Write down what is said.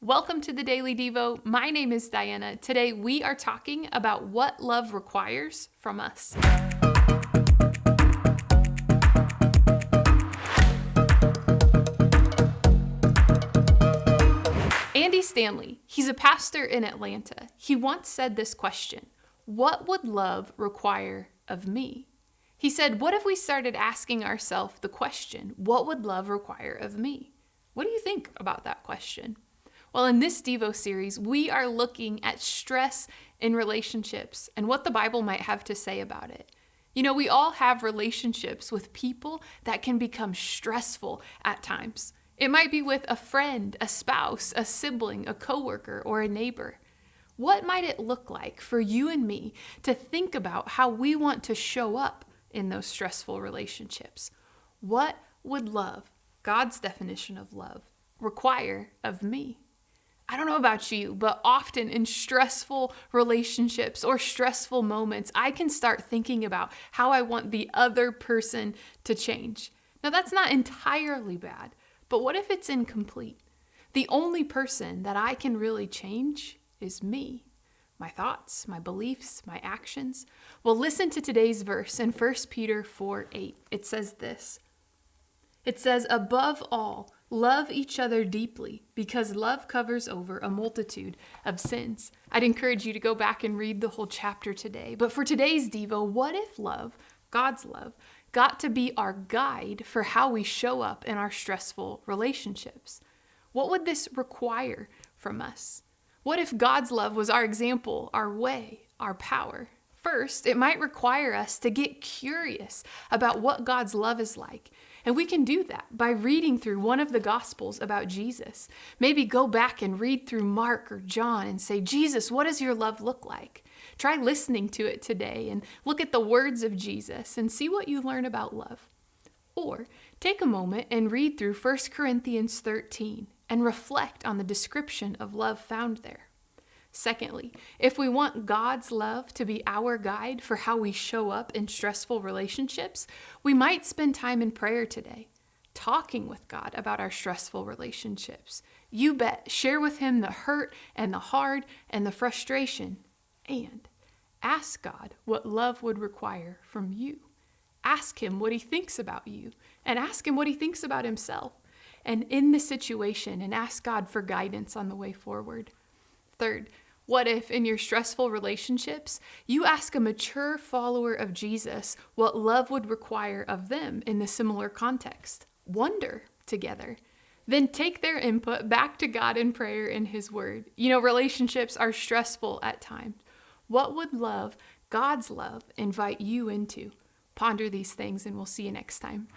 Welcome to the Daily Devo. My name is Diana. Today we are talking about what love requires from us. Andy Stanley, he's a pastor in Atlanta. He once said this question: what would love require of me? He said, what if we started asking ourselves the question, what would love require of me? What do you think about that question? Well, in this Devo series, we are looking at stress in relationships and what the Bible might have to say about it. You know, we all have relationships with people that can become stressful at times. It might be with a friend, a spouse, a sibling, a coworker, or a neighbor. What might it look like for you and me to think about how we want to show up in those stressful relationships? What would love, God's definition of love, require of me? I don't know about you, but often in stressful relationships or stressful moments, I can start thinking about how I want the other person to change. Now, that's not entirely bad, but what if it's incomplete? The only person that I can really change is me. My thoughts, my beliefs, my actions. Well, listen to today's verse in 1 Peter 4:8. It says this. It says, above all, love each other deeply, because love covers over a multitude of sins. I'd encourage you to go back and read the whole chapter today. But for today's Devo, what if love, God's love, got to be our guide for how we show up in our stressful relationships? What would this require from us? What if God's love was our example, our way, our power? First, it might require us to get curious about what God's love is like. And we can do that by reading through one of the Gospels about Jesus. Maybe go back and read through Mark or John and say, Jesus, what does your love look like? Try listening to it today and look at the words of Jesus and see what you learn about love. Or take a moment and read through 1 Corinthians 13 and reflect on the description of love found there. Secondly, if we want God's love to be our guide for how we show up in stressful relationships, we might spend time in prayer today, talking with God about our stressful relationships. You bet, share with Him the hurt and the hard and the frustration, and ask God what love would require from you. Ask Him what He thinks about you, and ask Him what He thinks about Himself, and in the situation, and ask God for guidance on the way forward. Third, what if in your stressful relationships, you ask a mature follower of Jesus what love would require of them in the similar context? Wonder together. Then take their input back to God in prayer in His Word. You know, relationships are stressful at times. What would love, God's love, invite you into? Ponder these things, and we'll see you next time.